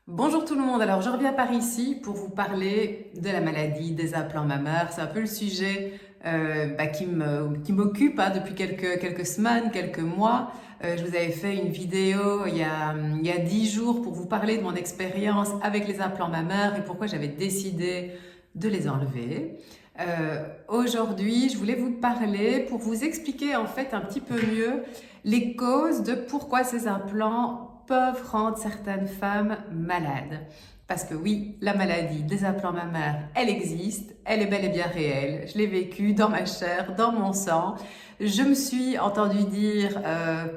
Bonjour tout le monde, alors je reviens par ici pour vous parler de la maladie des implants mammaires. C'est un peu le sujet qui m'occupe depuis quelques semaines, quelques mois. Je vous avais fait une vidéo il y a 10 jours pour vous parler de mon expérience avec les implants mammaires et pourquoi j'avais décidé de les enlever. Aujourd'hui, je voulais vous parler pour vous expliquer en fait un petit peu mieux les causes de pourquoi ces implants peuvent rendre certaines femmes malades. Parce que oui, la maladie des implants mammaires, elle existe, elle est bel et bien réelle. Je l'ai vécue dans ma chair, dans mon sang. Je me suis entendu dire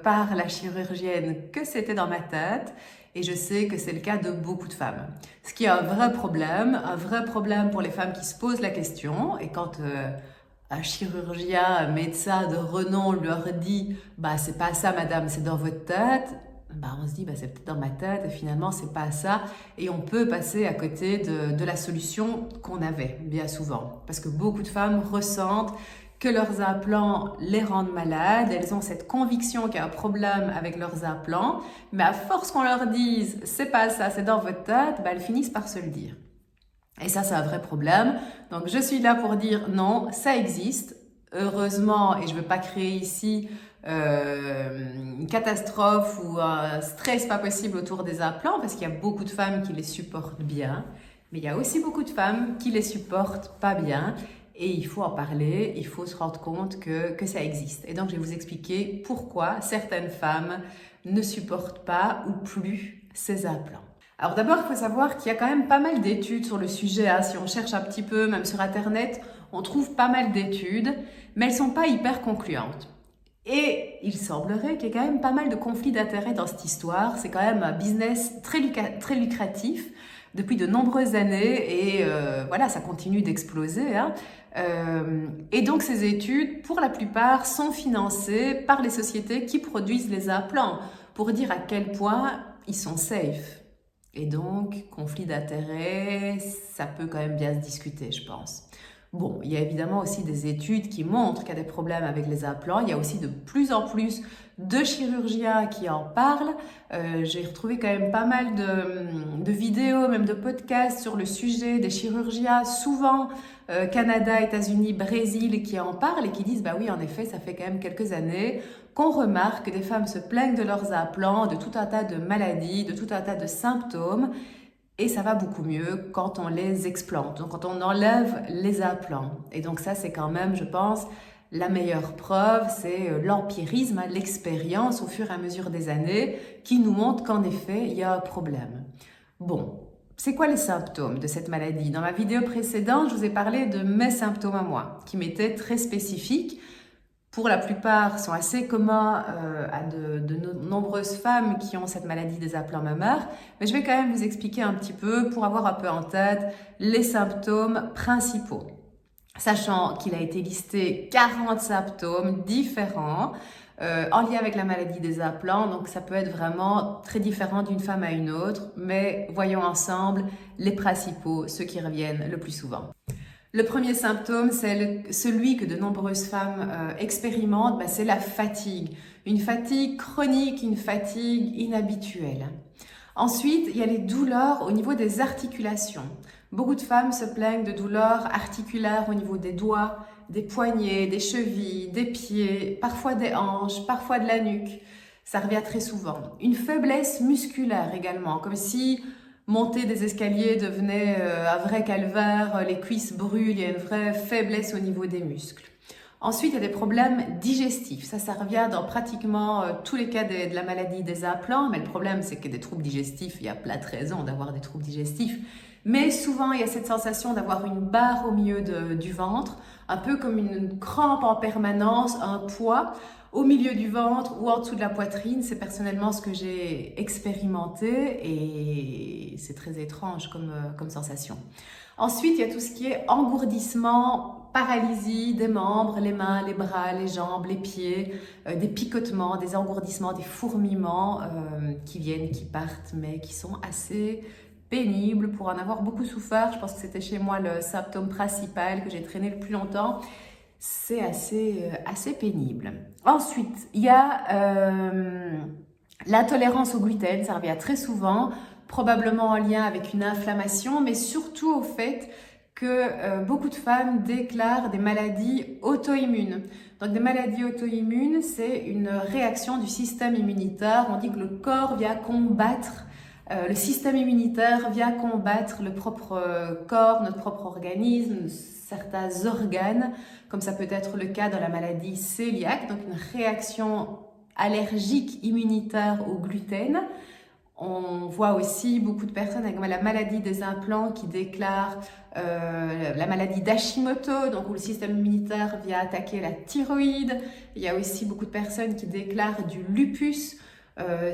par la chirurgienne que c'était dans ma tête. Et je sais que c'est le cas de beaucoup de femmes. Ce qui est un vrai problème pour les femmes qui se posent la question. Et quand un chirurgien, un médecin de renom leur dit « bah c'est pas ça madame, c'est dans votre tête », on se dit c'est peut-être dans ma tête et finalement c'est pas ça. Et on peut passer à côté de la solution qu'on avait bien souvent. Parce que beaucoup de femmes ressentent que leurs implants les rendent malades, elles ont cette conviction qu'il y a un problème avec leurs implants, mais à force qu'on leur dise c'est pas ça, c'est dans votre tête, elles finissent par se le dire. Et ça, c'est un vrai problème. Donc, je suis là pour dire non, ça existe. Heureusement, et je ne veux pas créer ici une catastrophe ou un stress pas possible autour des implants, parce qu'il y a beaucoup de femmes qui les supportent bien, mais il y a aussi beaucoup de femmes qui les supportent pas bien. Et il faut en parler, il faut se rendre compte que ça existe. Et donc, je vais vous expliquer pourquoi certaines femmes ne supportent pas ou plus ces implants. Alors d'abord, il faut savoir qu'il y a quand même pas mal d'études sur le sujet. Si on cherche un petit peu, même sur Internet, on trouve pas mal d'études, mais elles sont pas hyper concluantes. Et il semblerait qu'il y ait quand même pas mal de conflits d'intérêts dans cette histoire. C'est quand même un business très lucratif depuis de nombreuses années et voilà, ça continue d'exploser. Et donc ces études, pour la plupart, sont financées par les sociétés qui produisent les implants pour dire à quel point ils sont safe. Et donc, conflit d'intérêts, ça peut quand même bien se discuter, je pense. Bon, il y a évidemment aussi des études qui montrent qu'il y a des problèmes avec les implants. Il y a aussi de plus en plus de chirurgiens qui en parlent. J'ai retrouvé quand même pas mal de vidéos, même de podcasts sur le sujet des chirurgiens, souvent Canada, États-Unis, Brésil, qui en parlent et qui disent bah oui, en effet, ça fait quand même quelques années qu'on remarque que des femmes se plaignent de leurs implants, de tout un tas de maladies, de tout un tas de symptômes. Et ça va beaucoup mieux quand on les explante, donc quand on enlève les implants. Et donc ça, c'est quand même, je pense, la meilleure preuve, c'est l'empirisme, l'expérience au fur et à mesure des années qui nous montre qu'en effet, il y a un problème. Bon, c'est quoi les symptômes de cette maladie? Dans ma vidéo précédente, je vous ai parlé de mes symptômes à moi, qui m'étaient très spécifiques. Pour la plupart, sont assez communs à de nombreuses femmes qui ont cette maladie des implants mammaires. Mais je vais quand même vous expliquer un petit peu pour avoir un peu en tête les symptômes principaux. Sachant qu'il a été listé 40 symptômes différents en lien avec la maladie des implants. Donc ça peut être vraiment très différent d'une femme à une autre. Mais voyons ensemble les principaux, ceux qui reviennent le plus souvent. Le premier symptôme, c'est celui que de nombreuses femmes expérimentent, c'est la fatigue. Une fatigue chronique, une fatigue inhabituelle. Ensuite, il y a les douleurs au niveau des articulations. Beaucoup de femmes se plaignent de douleurs articulaires au niveau des doigts, des poignets, des chevilles, des pieds, parfois des hanches, parfois de la nuque. Ça revient très souvent. Une faiblesse musculaire également, comme si monter des escaliers devenait un vrai calvaire, les cuisses brûlent, il y a une vraie faiblesse au niveau des muscles. Ensuite, il y a des problèmes digestifs. Ça revient dans pratiquement tous les cas de la maladie des implants, mais le problème, c'est que des troubles digestifs, il y a plein de raisons d'avoir des troubles digestifs. Mais souvent, il y a cette sensation d'avoir une barre au milieu du ventre, un peu comme une crampe en permanence, un poids au milieu du ventre ou en dessous de la poitrine. C'est personnellement ce que j'ai expérimenté et c'est très étrange comme sensation. Ensuite, il y a tout ce qui est engourdissement, paralysie des membres, les mains, les bras, les jambes, les pieds, des picotements, des engourdissements, des fourmillements qui viennent, qui partent, mais qui sont assez pénibles. Pour en avoir beaucoup souffert, je pense que c'était chez moi le symptôme principal que j'ai traîné le plus longtemps. C'est assez pénible. Ensuite, il y a l'intolérance au gluten, ça revient très souvent. probablement en lien avec une inflammation, mais surtout au fait que beaucoup de femmes déclarent des maladies auto-immunes. Donc des maladies auto-immunes, c'est une réaction du système immunitaire. On dit que le corps vient combattre, le système immunitaire vient combattre le propre corps, notre propre organisme, certains organes, comme ça peut être le cas dans la maladie cœliaque, donc une réaction allergique immunitaire au gluten. On voit aussi beaucoup de personnes avec la maladie des implants qui déclarent la maladie d'Hashimoto, donc où le système immunitaire vient attaquer la thyroïde. Il y a aussi beaucoup de personnes qui déclarent du lupus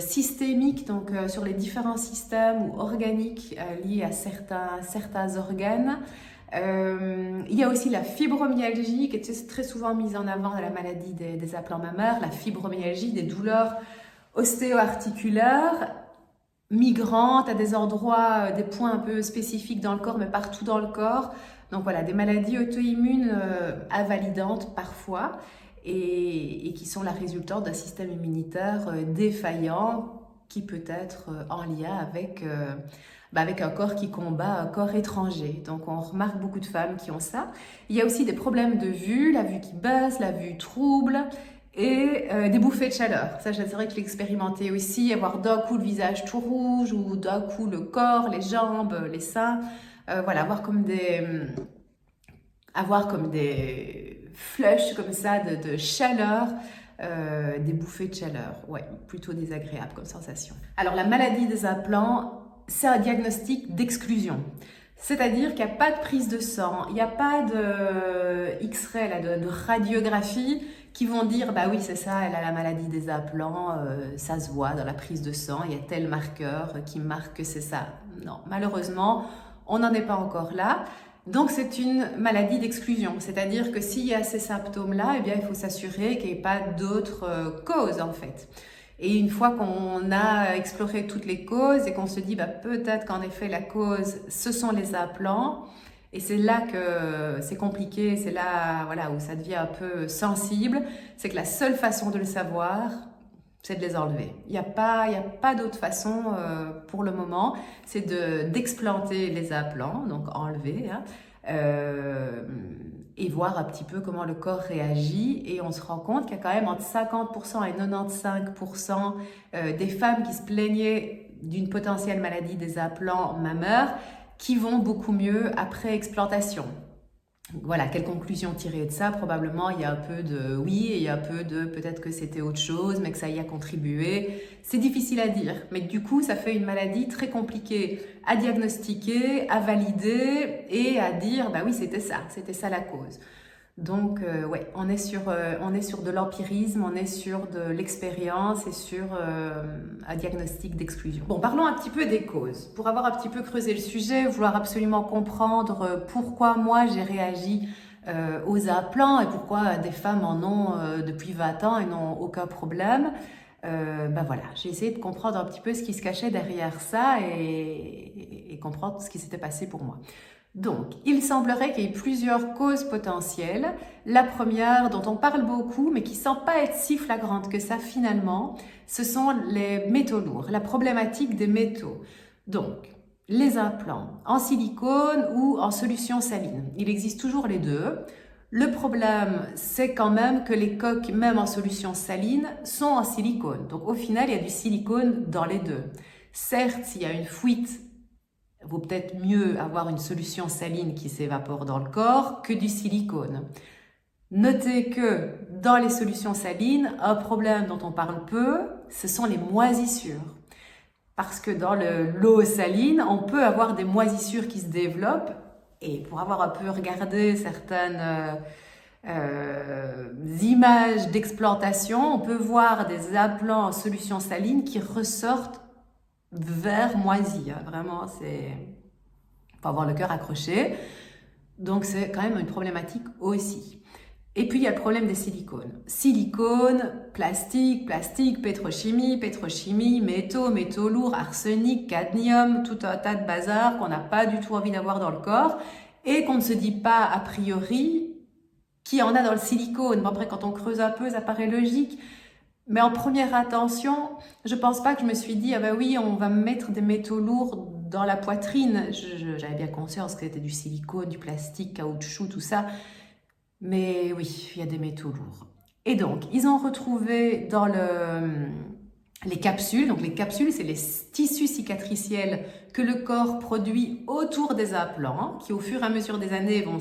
systémique, donc sur les différents systèmes ou organiques liés à certains organes. Il y a aussi la fibromyalgie qui est très souvent mise en avant dans la maladie des implants mammaires, la fibromyalgie, des douleurs ostéo-articulaires migrantes à des endroits, des points un peu spécifiques dans le corps, mais partout dans le corps. Donc voilà, des maladies auto-immunes invalidantes parfois et qui sont la résultante d'un système immunitaire défaillant qui peut être en lien avec un corps qui combat un corps étranger. Donc on remarque beaucoup de femmes qui ont ça. Il y a aussi des problèmes de vue, la vue qui baisse, la vue trouble et des bouffées de chaleur. Ça, c'est vrai que je l'ai expérimenté aussi, avoir d'un coup le visage tout rouge ou d'un coup le corps, les jambes, les seins. Voilà, avoir comme des flushs comme ça de chaleur. Des bouffées de chaleur, ouais, plutôt désagréable comme sensation. Alors la maladie des implants, c'est un diagnostic d'exclusion. C'est-à-dire qu'il n'y a pas de prise de sang, il n'y a pas de X-ray, de radiographie qui vont dire bah oui c'est ça, elle a la maladie des implants, ça se voit dans la prise de sang, il y a tel marqueur qui marque que c'est ça. Non, malheureusement, on n'en est pas encore là. Donc c'est une maladie d'exclusion, c'est-à-dire que s'il y a ces symptômes-là, eh bien il faut s'assurer qu'il n'y ait pas d'autres causes en fait. Et une fois qu'on a exploré toutes les causes et qu'on se dit bah, peut-être qu'en effet la cause ce sont les implants, et c'est là que c'est compliqué, c'est là voilà, où ça devient un peu sensible, c'est que la seule façon de le savoir, c'est de les enlever. Il n'y a pas d'autre façon pour le moment, c'est d'explanter les implants, donc enlever, hein, et voir un petit peu comment le corps réagit. Et on se rend compte qu'il y a quand même entre 50% et 95% des femmes qui se plaignaient d'une potentielle maladie des implants mammaires qui vont beaucoup mieux après explantation. Voilà, quelle conclusion tirer de ça? Probablement, il y a un peu de oui et il y a un peu de peut-être que c'était autre chose, mais que ça y a contribué. C'est difficile à dire, mais du coup, ça fait une maladie très compliquée à diagnostiquer, à valider et à dire, bah oui, c'était ça la cause. Donc, ouais, on est sur de l'empirisme, on est sur de l'expérience et sur un diagnostic d'exclusion. Bon, parlons un petit peu des causes. Pour avoir un petit peu creusé le sujet, vouloir absolument comprendre pourquoi moi j'ai réagi aux implants et pourquoi des femmes en ont depuis 20 ans et n'ont aucun problème. Voilà, j'ai essayé de comprendre un petit peu ce qui se cachait derrière ça et comprendre ce qui s'était passé pour moi. Donc, il semblerait qu'il y ait plusieurs causes potentielles. La première, dont on parle beaucoup, mais qui ne semble pas être si flagrante que ça finalement, ce sont les métaux lourds, la problématique des métaux. Donc, les implants en silicone ou en solution saline. Il existe toujours les deux. Le problème, c'est quand même que les coques, même en solution saline, sont en silicone. Donc, au final, il y a du silicone dans les deux. Certes, s'il y a une fuite, il vaut peut-être mieux avoir une solution saline qui s'évapore dans le corps que du silicone. Notez que dans les solutions salines, un problème dont on parle peu, ce sont les moisissures. Parce que dans l'eau saline, on peut avoir des moisissures qui se développent. Et pour avoir un peu regardé certaines images d'explantation, on peut voir des implants en solution saline qui ressortent vert moisi, hein. Vraiment, faut avoir le cœur accroché. Donc, c'est quand même une problématique aussi. Et puis, il y a le problème des silicones. Silicone, plastique, pétrochimie, métaux lourds, arsenic, cadmium, tout un tas de bazar qu'on n'a pas du tout envie d'avoir dans le corps et qu'on ne se dit pas a priori qui en a dans le silicone. Bon, après, quand on creuse un peu, ça paraît logique. Mais en première intention, je pense pas que je me suis dit, ah ben oui, on va mettre des métaux lourds dans la poitrine. J'avais bien conscience que c'était du silicone, du plastique, caoutchouc, tout ça. Mais oui, il y a des métaux lourds. Et donc, ils ont retrouvé dans les capsules. Donc, les capsules, c'est les tissus cicatriciels que le corps produit autour des implants, qui au fur et à mesure des années vont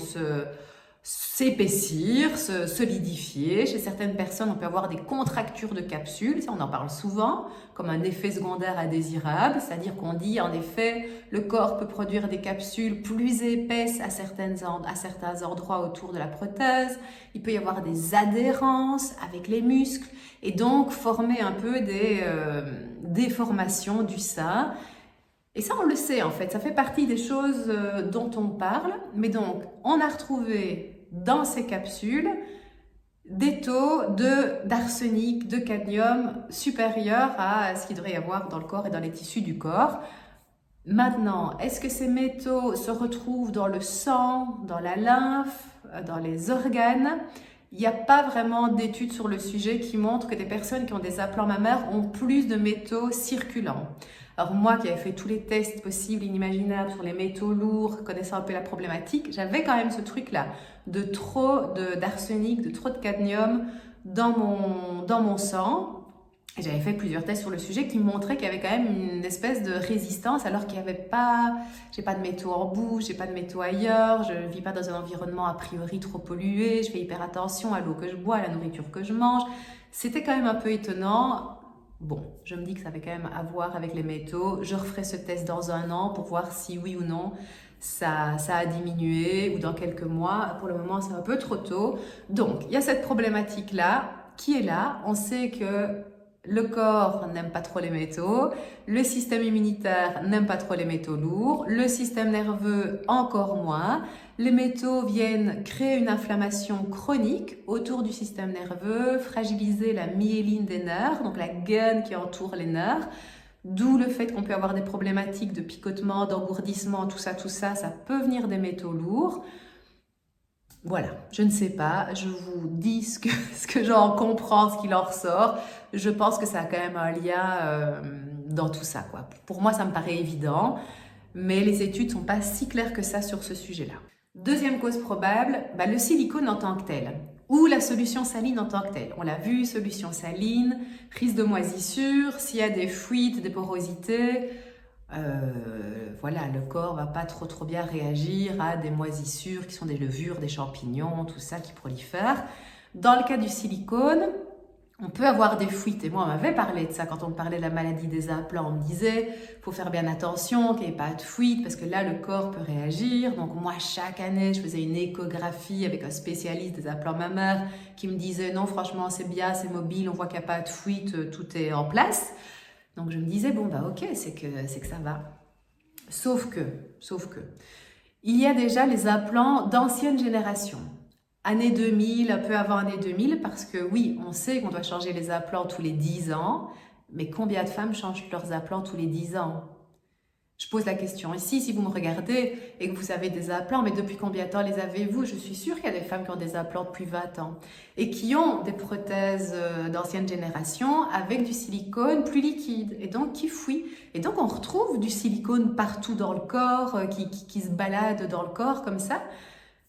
s'épaissir, se solidifier. Chez certaines personnes, on peut avoir des contractures de capsules, ça on en parle souvent, comme un effet secondaire indésirable, c'est-à-dire qu'on dit en effet, le corps peut produire des capsules plus épaisses à certains endroits autour de la prothèse, il peut y avoir des adhérences avec les muscles, et donc former un peu des déformations du sein. Et ça, on le sait en fait, ça fait partie des choses dont on parle, mais donc on a retrouvé dans ces capsules des taux d'arsenic, de cadmium supérieurs à ce qu'il devrait y avoir dans le corps et dans les tissus du corps. Maintenant, est-ce que ces métaux se retrouvent dans le sang, dans la lymphe, dans les organes? Il n'y a pas vraiment d'études sur le sujet qui montrent que des personnes qui ont des implants mammaires ont plus de métaux circulants. Alors moi qui avais fait tous les tests possibles, inimaginables sur les métaux lourds, connaissant un peu la problématique, j'avais quand même ce truc-là de trop d'arsenic, de trop de cadmium dans mon sang. Et j'avais fait plusieurs tests sur le sujet qui montraient qu'il y avait quand même une espèce de résistance alors qu'il n'y avait pas, j'ai pas de métaux en bouche, j'ai pas de métaux ailleurs, je vis pas dans un environnement a priori trop pollué, je fais hyper attention à l'eau que je bois, à la nourriture que je mange. C'était quand même un peu étonnant. Bon, je me dis que ça avait quand même à voir avec les métaux. Je referai ce test dans 1 an pour voir si oui ou non ça a diminué ou dans quelques mois. Pour le moment, c'est un peu trop tôt. Donc, il y a cette problématique-là qui est là. On sait que le corps n'aime pas trop les métaux, le système immunitaire n'aime pas trop les métaux lourds, le système nerveux encore moins. Les métaux viennent créer une inflammation chronique autour du système nerveux, fragiliser la myéline des nerfs, donc la gaine qui entoure les nerfs, d'où le fait qu'on peut avoir des problématiques de picotement, d'engourdissement, tout ça, ça peut venir des métaux lourds. Voilà, je ne sais pas, je vous dis ce que j'en comprends, ce qu'il en ressort. Je pense que ça a quand même un lien dans tout ça, quoi. Pour moi, ça me paraît évident, mais les études ne sont pas si claires que ça sur ce sujet-là. Deuxième cause probable, le silicone en tant que tel, ou la solution saline en tant que telle. On l'a vu, solution saline, risque de moisissure, s'il y a des fuites, des porosités, voilà, le corps va pas trop bien réagir à des moisissures qui sont des levures, des champignons, tout ça qui prolifère. Dans le cas du silicone, on peut avoir des fuites. Et moi, on m'avait parlé de ça quand on me parlait de la maladie des implants. On me disait, faut faire bien attention qu'il n'y ait pas de fuite parce que là, le corps peut réagir. Donc moi, chaque année, je faisais une échographie avec un spécialiste des implants mammaires qui me disait, non, franchement, c'est bien, c'est mobile, on voit qu'il n'y a pas de fuite, tout est en place. Donc je me disais, bon ok, c'est que ça va. Sauf que, il y a déjà les implants d'ancienne génération. Année 2000, un peu avant année 2000, parce que oui, on sait qu'on doit changer les implants tous les 10 ans, mais combien de femmes changent leurs implants tous les 10 ans? Je pose la question ici, si vous me regardez et que vous avez des implants, mais depuis combien de temps les avez-vous? Je suis sûre qu'il y a des femmes qui ont des implants depuis 20 ans et qui ont des prothèses d'ancienne génération avec du silicone plus liquide et donc qui fuit. Et donc on retrouve du silicone partout dans le corps, qui se balade dans le corps comme ça.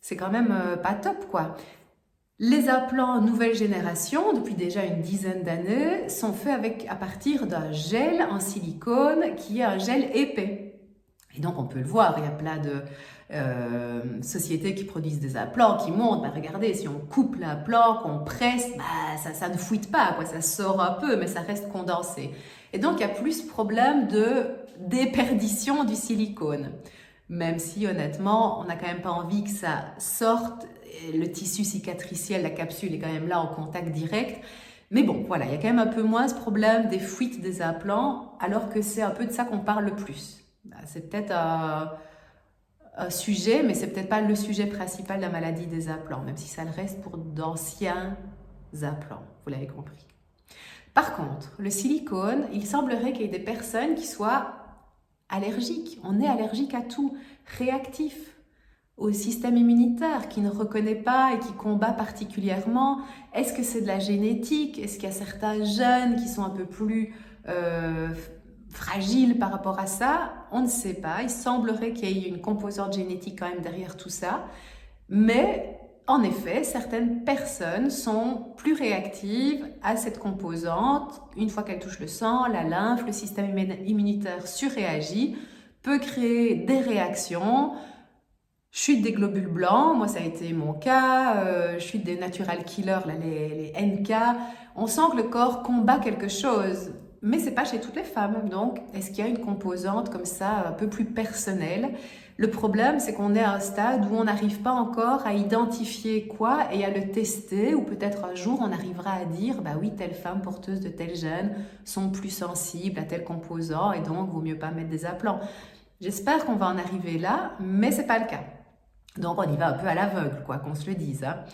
C'est quand même pas top, quoi. Les implants nouvelle génération, depuis déjà une dizaine d'années, sont faits à partir d'un gel en silicone qui est un gel épais. Et donc on peut le voir, il y a plein de sociétés qui produisent des implants, qui montrent, regardez, si on coupe l'implant, qu'on presse, ça ne fuite pas, quoi, ça sort un peu, mais ça reste condensé. Et donc il y a plus problème de déperdition du silicone. Même si honnêtement, on n'a quand même pas envie que ça sorte, le tissu cicatriciel, la capsule est quand même là en contact direct. Mais bon, voilà, il y a quand même un peu moins ce problème des fuites des implants, alors que c'est un peu de ça qu'on parle le plus. C'est peut-être un sujet, mais c'est peut-être pas le sujet principal de la maladie des implants, même si ça le reste pour d'anciens implants, vous l'avez compris. Par contre, le silicone, il semblerait qu'il y ait des personnes qui soient allergiques. On est allergique à tout, réactif. au système immunitaire qui ne reconnaît pas et qui combat particulièrement? Est-ce que c'est de la génétique? Est-ce qu'il y a certains gènes qui sont un peu plus fragiles par rapport à ça? On ne sait pas. Il semblerait qu'il y ait une composante génétique quand même derrière tout ça. Mais en effet, certaines personnes sont plus réactives à cette composante. Une fois qu'elle touche le sang, la lymphe, le système immunitaire surréagit, peut créer des réactions, chute des globules blancs, moi ça a été mon cas, chute des natural killers, là, les NK. On sent que le corps combat quelque chose, mais c'est pas chez toutes les femmes. Donc, est-ce qu'il y a une composante comme ça, un peu plus personnelle? Le problème, c'est qu'on est à un stade où on n'arrive pas encore à identifier quoi et à le tester, ou peut-être un jour on arrivera à dire, bah oui, telle femme porteuse de tel gène sont plus sensibles à tel composant et donc vaut mieux pas mettre des implants. J'espère qu'on va en arriver là, mais c'est pas le cas. Donc on y va un peu à l'aveugle, quoi, qu'on se le dise. Hein.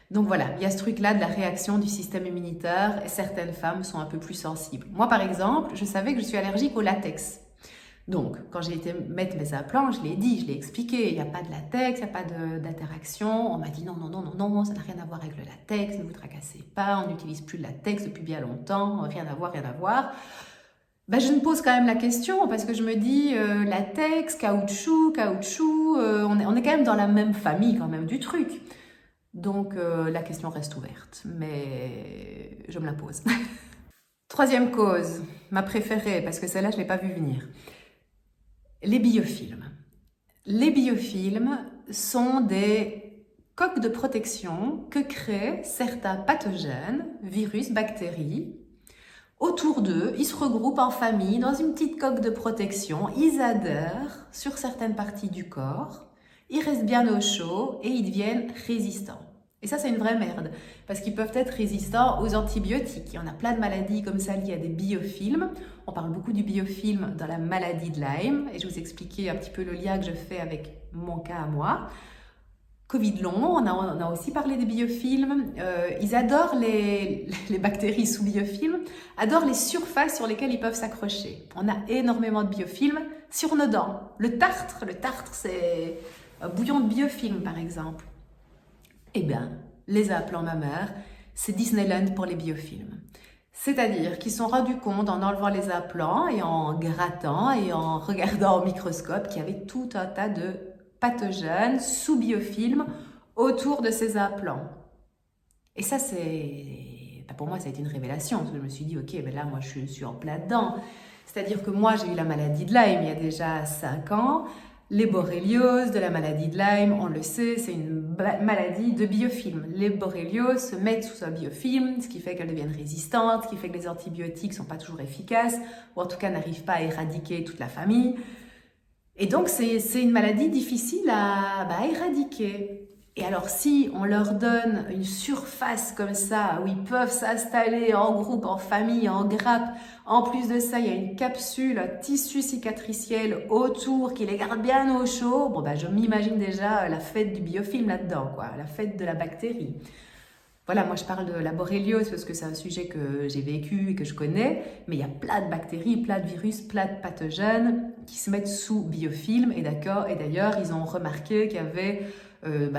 Donc voilà, il y a ce truc-là de la réaction du système immunitaire et certaines femmes sont un peu plus sensibles. Moi par exemple, je savais que je suis allergique au latex. Donc quand j'ai été mettre mes implants, je l'ai dit, je l'ai expliqué, il n'y a pas de latex, il n'y a pas d'interaction. On m'a dit non, non, non, non, non, ça n'a rien à voir avec le latex, ne vous tracassez pas, on n'utilise plus de latex depuis bien longtemps, rien à voir, rien à voir. Ben, je me pose quand même la question parce que je me dis latex, caoutchouc, on est quand même dans la même famille quand même du truc. Donc la question reste ouverte, mais je me la pose. Troisième cause, ma préférée, parce que celle-là je ne l'ai pas vue venir. Les biofilms. Les biofilms sont des coques de protection que créent certains pathogènes, virus, bactéries. Autour d'eux, ils se regroupent en famille dans une petite coque de protection, ils adhèrent sur certaines parties du corps, ils restent bien au chaud et ils deviennent résistants. Et ça, c'est une vraie merde, parce qu'ils peuvent être résistants aux antibiotiques. Il y en a plein de maladies comme ça liées à des biofilms. On parle beaucoup du biofilm dans la maladie de Lyme, et je vous expliquais un petit peu le lien que je fais avec mon cas à moi. Covid long, on a aussi parlé des biofilms. Ils adorent les bactéries sous biofilm, adorent les surfaces sur lesquelles ils peuvent s'accrocher. On a énormément de biofilms sur nos dents. Le tartre, c'est un bouillon de biofilm par exemple. Eh bien, les implants mammaires, c'est Disneyland pour les biofilms. C'est-à-dire qu'ils se sont rendus compte en enlevant les implants et en grattant et en regardant au microscope qu'il y avait tout un tas de pathogènes sous biofilm autour de ces implants. Et ça, pour moi, ça a été une révélation. Parce que je me suis dit, ok, ben là, moi, je suis en plein dedans. C'est-à-dire que moi, j'ai eu la maladie de Lyme il y a déjà 5 ans. Les borrélioses de la maladie de Lyme, on le sait, c'est une maladie de biofilm. Les borrélioses se mettent sous un biofilm, ce qui fait qu'elles deviennent résistantes, ce qui fait que les antibiotiques ne sont pas toujours efficaces, ou en tout cas n'arrivent pas à éradiquer toute la famille. Et donc, c'est une maladie difficile à éradiquer. Et alors, si on leur donne une surface comme ça, où ils peuvent s'installer en groupe, en famille, en grappe, en plus de ça, il y a une capsule, un tissu cicatriciel autour qui les garde bien au chaud, bon, je m'imagine déjà la fête du biofilm là-dedans, quoi, la fête de la bactérie. Voilà, moi je parle de la borréliose parce que c'est un sujet que j'ai vécu et que je connais, mais il y a plein de bactéries, plein de virus, plein de pathogènes qui se mettent sous biofilm. Et d'ailleurs, ils ont remarqué qu'il y avait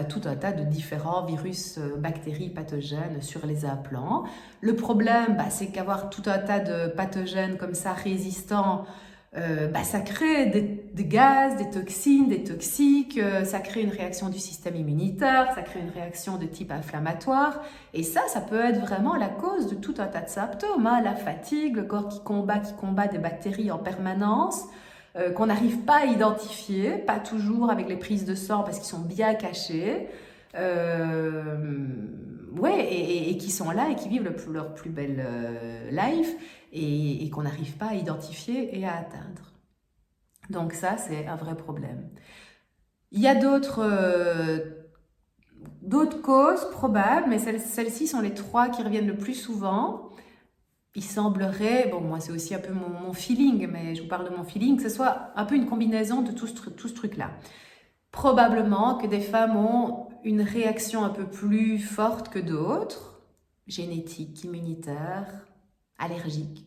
tout un tas de différents virus, bactéries, pathogènes sur les implants. Le problème, c'est qu'avoir tout un tas de pathogènes comme ça résistants, ça crée des gaz, des toxines, des toxiques, ça crée une réaction du système immunitaire, ça crée une réaction de type inflammatoire. Et ça peut être vraiment la cause de tout un tas de symptômes. Hein. La fatigue, le corps qui combat des bactéries en permanence, qu'on n'arrive pas à identifier, pas toujours avec les prises de sang parce qu'ils sont bien cachés. Et qui sont là et qui vivent leur plus belle life et qu'on n'arrive pas à identifier et à atteindre. Donc ça, c'est un vrai problème. Il y a d'autres causes probables, mais celles-ci sont les 3 qui reviennent le plus souvent. Il semblerait, moi c'est aussi un peu mon feeling, mais je vous parle de mon feeling, que ce soit un peu une combinaison de tout ce truc-là. Probablement que des femmes ont une réaction un peu plus forte que d'autres, génétique, immunitaire, allergique,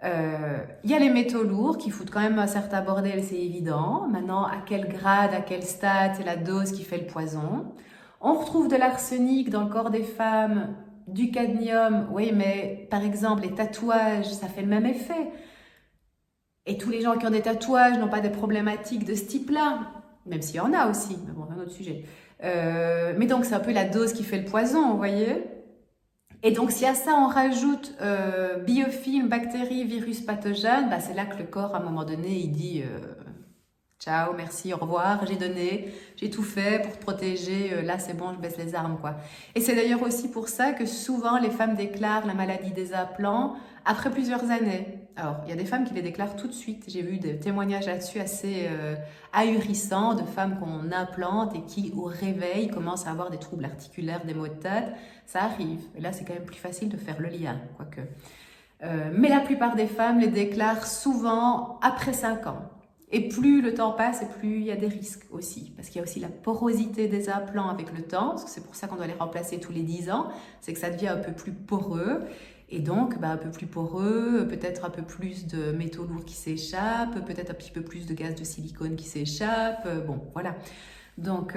Il y a les métaux lourds qui foutent quand même un certain bordel, c'est évident. Maintenant, à quel grade, à quel stade, c'est la dose qui fait le poison. On retrouve de l'arsenic dans le corps des femmes, du cadmium. Oui, mais par exemple, les tatouages, ça fait le même effet. Et tous les gens qui ont des tatouages n'ont pas des problématiques de ce type-là. Même s'il y en a aussi, mais bon, c'est un autre sujet. Mais donc, c'est un peu la dose qui fait le poison, vous voyez. Et donc, si à ça, on rajoute biofilms, bactéries, virus pathogènes, bah, c'est là que le corps, à un moment donné, il dit ciao, merci, au revoir, j'ai donné, j'ai tout fait pour te protéger, là, c'est bon, je baisse les armes, quoi. Et c'est d'ailleurs aussi pour ça que souvent, les femmes déclarent la maladie des implants après plusieurs années. Alors, il y a des femmes qui les déclarent tout de suite. J'ai vu des témoignages là-dessus assez ahurissants de femmes qu'on implante et qui, au réveil, commencent à avoir des troubles articulaires, des maux de tête. Ça arrive. Et là, c'est quand même plus facile de faire le lien, quoique. Mais la plupart des femmes les déclarent souvent après 5 ans. Et plus le temps passe, et plus il y a des risques aussi. Parce qu'il y a aussi la porosité des implants avec le temps. Parce que c'est pour ça qu'on doit les remplacer tous les 10 ans. C'est que ça devient un peu plus poreux. Et donc, bah, un peu plus poreux, peut-être un peu plus de métaux lourds qui s'échappent, peut-être un petit peu plus de gaz de silicone qui s'échappe. Bon, voilà. Donc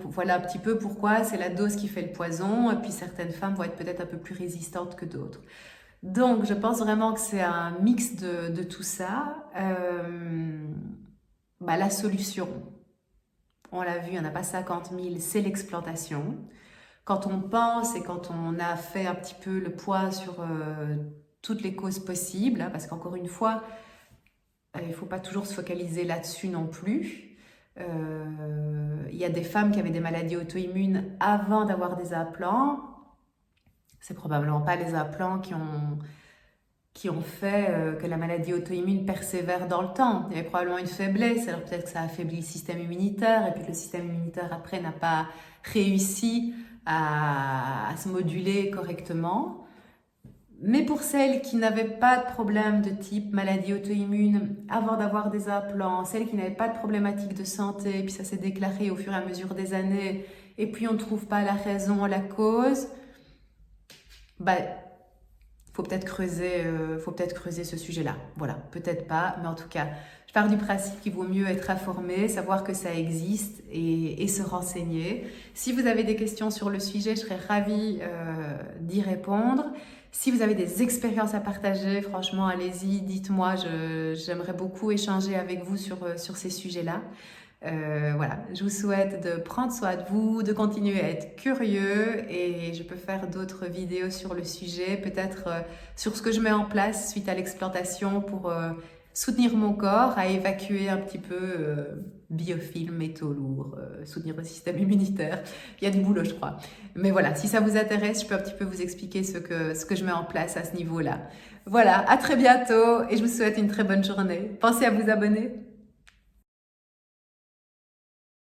voilà un petit peu pourquoi c'est la dose qui fait le poison. Et puis certaines femmes vont être peut-être un peu plus résistantes que d'autres. Donc, je pense vraiment que c'est un mix de tout ça. Bah, la solution, on l'a vu, il n'y en a pas 50 000, c'est l'explantation. Quand on pense et quand on a fait un petit peu le poids sur toutes les causes possibles, hein, parce qu'encore une fois, il ne faut pas toujours se focaliser là-dessus non plus. Il y a des femmes qui avaient des maladies auto-immunes avant d'avoir des implants. C'est probablement pas les implants qui ont fait que la maladie auto-immune persévère dans le temps. Il y avait probablement une faiblesse, alors peut-être que ça affaiblit le système immunitaire, et puis le système immunitaire après n'a pas réussi à se moduler correctement. Mais pour celles qui n'avaient pas de problème de type maladie auto-immune avant d'avoir des implants, celles qui n'avaient pas de problématique de santé, puis ça s'est déclaré au fur et à mesure des années, et puis on ne trouve pas la raison, la cause, bah, faut peut-être creuser ce sujet-là. Voilà, peut-être pas, mais en tout cas, je pars du principe qu'il vaut mieux être informé, savoir que ça existe et se renseigner. Si vous avez des questions sur le sujet, je serais ravie d'y répondre. Si vous avez des expériences à partager, franchement, allez-y, dites-moi, j'aimerais beaucoup échanger avec vous sur ces sujets-là. Voilà, je vous souhaite de prendre soin de vous, de continuer à être curieux et je peux faire d'autres vidéos sur le sujet, peut-être sur ce que je mets en place suite à l'explantation pour soutenir mon corps à évacuer un petit peu biofilms, métaux lourds, soutenir le système immunitaire. Il y a du boulot, je crois. Mais voilà, si ça vous intéresse, je peux un petit peu vous expliquer ce que je mets en place à ce niveau-là. Voilà, à très bientôt et je vous souhaite une très bonne journée. Pensez à vous abonner.